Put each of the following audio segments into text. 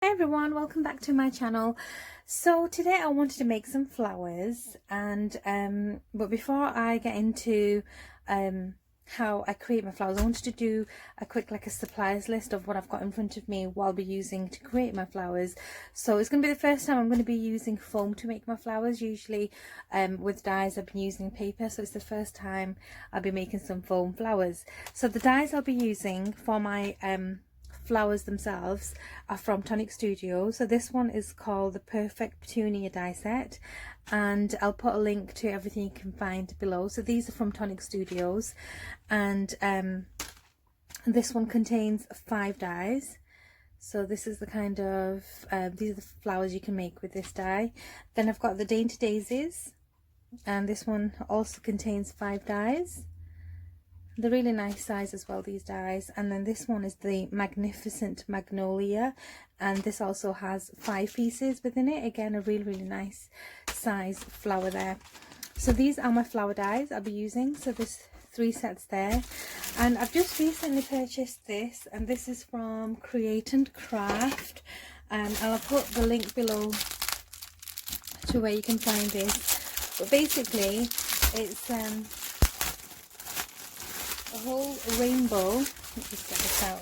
Hey everyone, welcome back to my channel. So today I wanted to make some flowers, and but before I get into how I create my flowers, I wanted to do a quick a supplies list of what I've got in front of me, what I'll be using to create my flowers. So it's going to be the first time I'm going to be using foam to make my flowers. Usually with dyes I've been using paper, so it's the first time I'll be making some foam flowers. So the dyes I'll be using for my flowers themselves are from Tonic Studio. So this one is called the Perfect Petunia die set, and I'll put a link to everything you can find below. So these are from Tonic Studios, and this one contains 5 dyes. So this is the kind of these are the flowers you can make with this dye. Then I've got the Dainty Daisies, and this one also contains 5 dyes. They're really nice size as well, these dyes. And then this one is the Magnificent Magnolia, and this also has 5 pieces within it. Again, a really nice size flower there. So these are my flower dyes I'll be using. So there's 3 sets there, and I've just recently purchased this, and this is from Create and Craft, and I'll put the link below to where you can find this. But basically it's a whole rainbow, let me just get this out,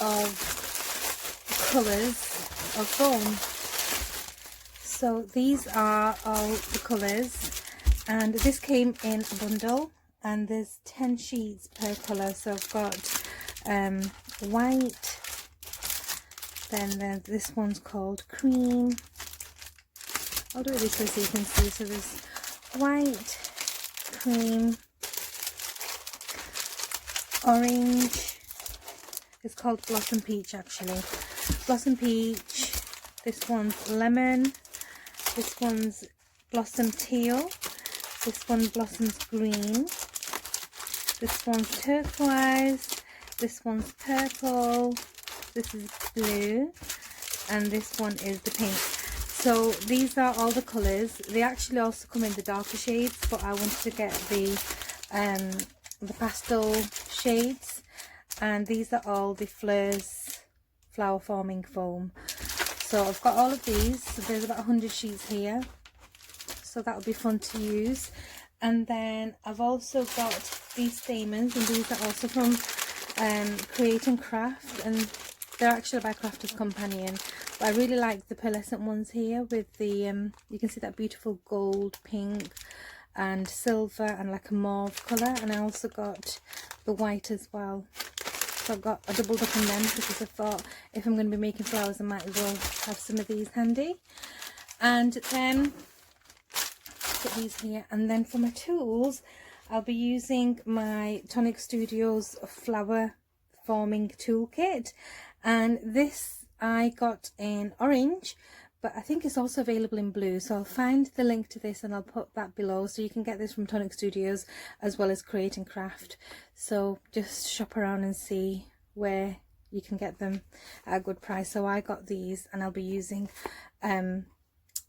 of colours of foam. So these are all the colours, and this came in a bundle, and there's 10 sheets per colour. So I've got white, then this one's called cream. I'll do it this way so you can see. So there's white, cream, orange, it's called Blossom Peach actually, Blossom Peach, this one's lemon, this one's Blossom Teal, this one blossoms green, this one's turquoise, this one's purple, this is blue, and this one is the pink. So these are all the colours. They actually also come in the darker shades, but I wanted to get the pastel shades, and these are all the Fleurs flower forming foam. So I've got all of these. So there's about 100 sheets here, so that'll be fun to use. And then I've also got these Stamens, and these are also from Create and Craft, and they're actually by Crafter's Companion. But I really like the pearlescent ones here with the you can see that beautiful gold, pink and silver, and like a mauve colour. And I also got the white as well. So I've got a doubled up on them because I thought if I'm going to be making flowers I might as well have some of these handy. And then put these here. And then for my tools I'll be using my Tonic Studios flower forming toolkit, and this I got in orange, but I think it's also available in blue. So I'll find the link to this and I'll put that below, so you can get this from Tonic Studios as well as Create and Craft. So just shop around and see where you can get them at a good price. So I got these, and I'll be using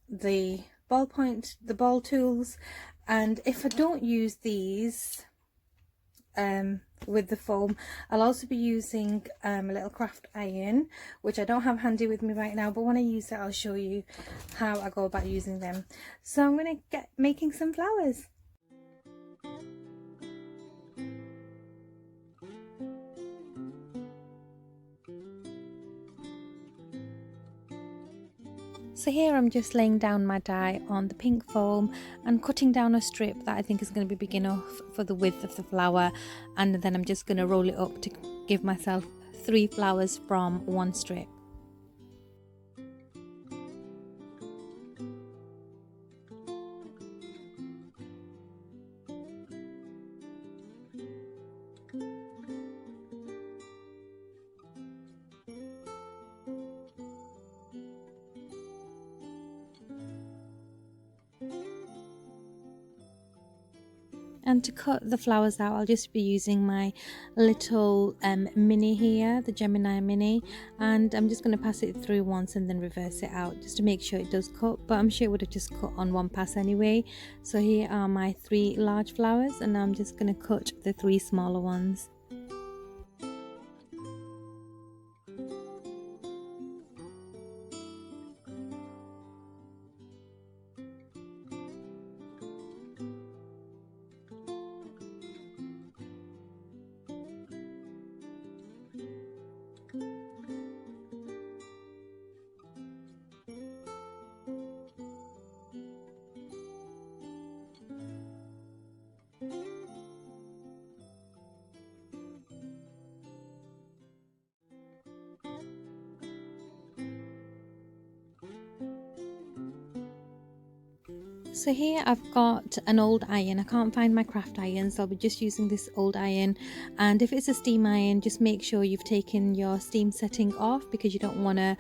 the ball tools, and if I don't use these with the foam, I'll also be using a little craft iron, which I don't have handy with me right now, but when I use it I'll show you how I go about using them. So I'm going to get making some flowers. So here I'm just laying down my dye on the pink foam and cutting down a strip that I think is going to be big enough for the width of the flower, and then I'm just going to roll it up to give myself 3 flowers from one strip. And to cut the flowers out, I'll just be using my little mini here, the Gemini mini, and I'm just going to pass it through once and then reverse it out just to make sure it does cut, but I'm sure it would have just cut on one pass anyway. So here are my 3 large flowers, and I'm just going to cut the 3 smaller ones. So here I've got an old iron. I can't find my craft iron, so I'll be just using this old iron. And if it's a steam iron, just make sure you've taken your steam setting off, because you don't want to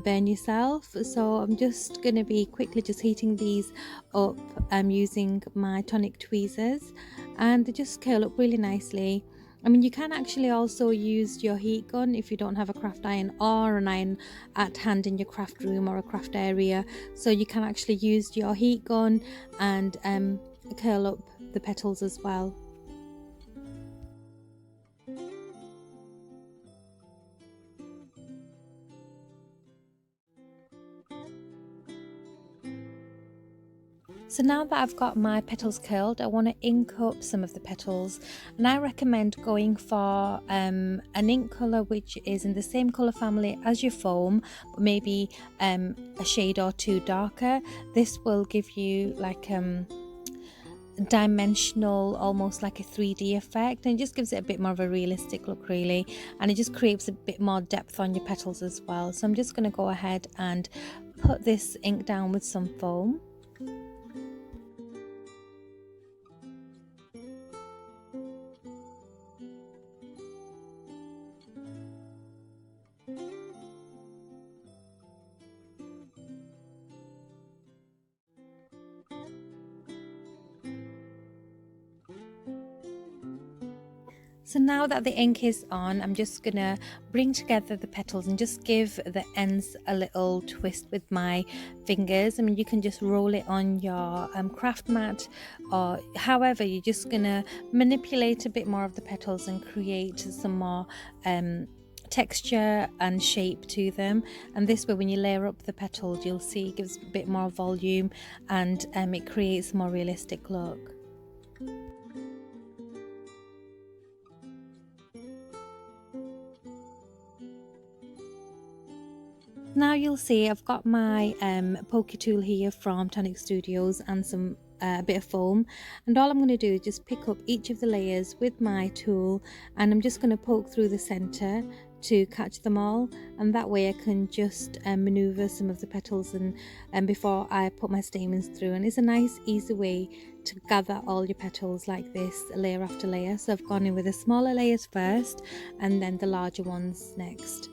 burn yourself. So I'm just going to be quickly just heating these up using my Tonic tweezers, and they just curl up really nicely. I mean, you can actually also use your heat gun if you don't have a craft iron or an iron at hand in your craft room or a craft area. So you can actually use your heat gun and curl up the petals as well. So now that I've got my petals curled, I want to ink up some of the petals, and I recommend going for an ink colour which is in the same colour family as your foam, but maybe a shade or two darker. This will give you like dimensional, almost like a 3D effect, and it just gives it a bit more of a realistic look really, and it just creates a bit more depth on your petals as well. So I'm just going to go ahead and put this ink down with some foam. So now that the ink is on, I'm just gonna bring together the petals and just give the ends a little twist with my fingers. I mean, you can just roll it on your craft mat, or however, you're just gonna manipulate a bit more of the petals and create some more texture and shape to them. And this way, when you layer up the petals, you'll see it gives a bit more volume, and it creates a more realistic look. Now you'll see I've got my poker tool here from Tonic Studios and some a bit of foam, and all I'm going to do is just pick up each of the layers with my tool, and I'm just going to poke through the center to catch them all, and that way I can just maneuver some of the petals and before I put my stamens through. And it's a nice easy way to gather all your petals like this, layer after layer. So I've gone in with the smaller layers first and then the larger ones next.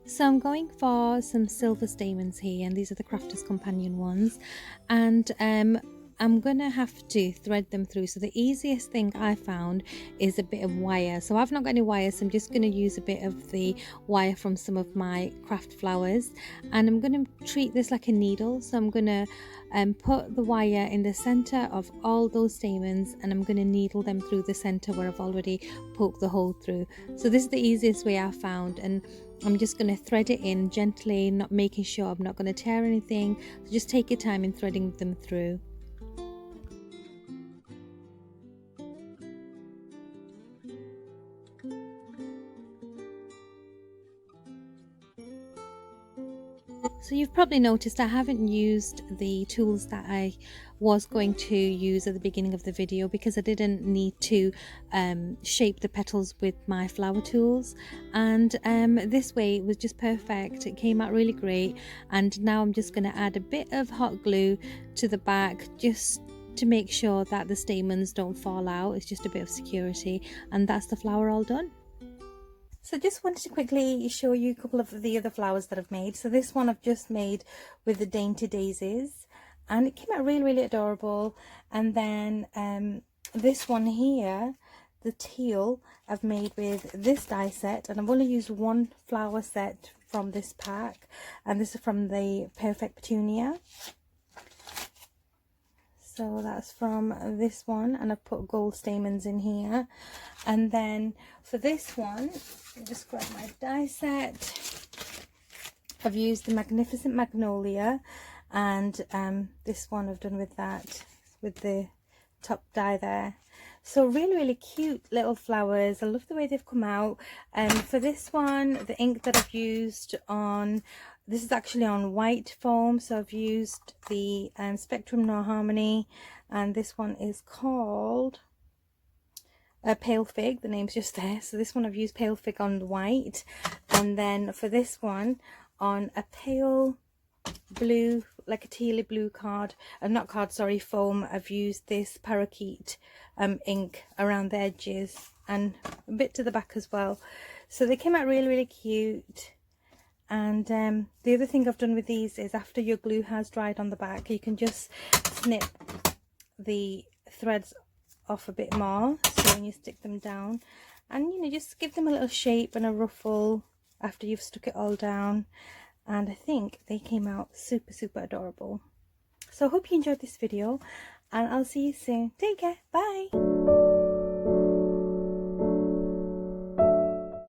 So I'm going for some silver stamens here, and these are the Crafter's Companion ones, and I'm gonna have to thread them through. So the easiest thing I found is a bit of wire. So I've not got any wire, so I'm just gonna use a bit of the wire from some of my craft flowers, and I'm gonna treat this like a needle. So I'm gonna put the wire in the center of all those stamens, and I'm gonna needle them through the center where I've already poked the hole through. So this is the easiest way I found, and I'm just going to thread it in gently, not making sure I'm not going to tear anything. So just take your time in threading them through. So you've probably noticed I haven't used the tools that I was going to use at the beginning of the video, because I didn't need to shape the petals with my flower tools, and this way it was just perfect. It came out really great, and now I'm just going to add a bit of hot glue to the back just to make sure that the stamens don't fall out. It's just a bit of security, and that's the flower all done. So just wanted to quickly show you a couple of the other flowers that I've made. So this one I've just made with the Dainty Daisies, and it came out really, really adorable. And then this one here, the teal, I've made with this die set, and I've only used one flower set from this pack, and this is from the Perfect Petunia. So that's from this one, and I've put gold stamens in here. And then for this one, just grab my die set. I've used the Magnificent Magnolia, and this one I've done with that, with the top die there. So really cute little flowers. I love the way they've come out. For this one, the ink that I've used on, this is actually on white foam, so I've used the Spectrum No Harmony, and this one is called Pale Fig. The name's just there. So this one I've used Pale Fig on white, and then for this one on a pale blue, like a tealy blue card, not card, sorry, foam, I've used this Parakeet ink around the edges and a bit to the back as well. So they came out really cute. And the other thing I've done with these is, after your glue has dried on the back, you can just snip the threads off a bit more, so when you stick them down, and you know, just give them a little shape and a ruffle after you've stuck it all down. And I think they came out super adorable. So I hope you enjoyed this video, and I'll see you soon. Take care. Bye.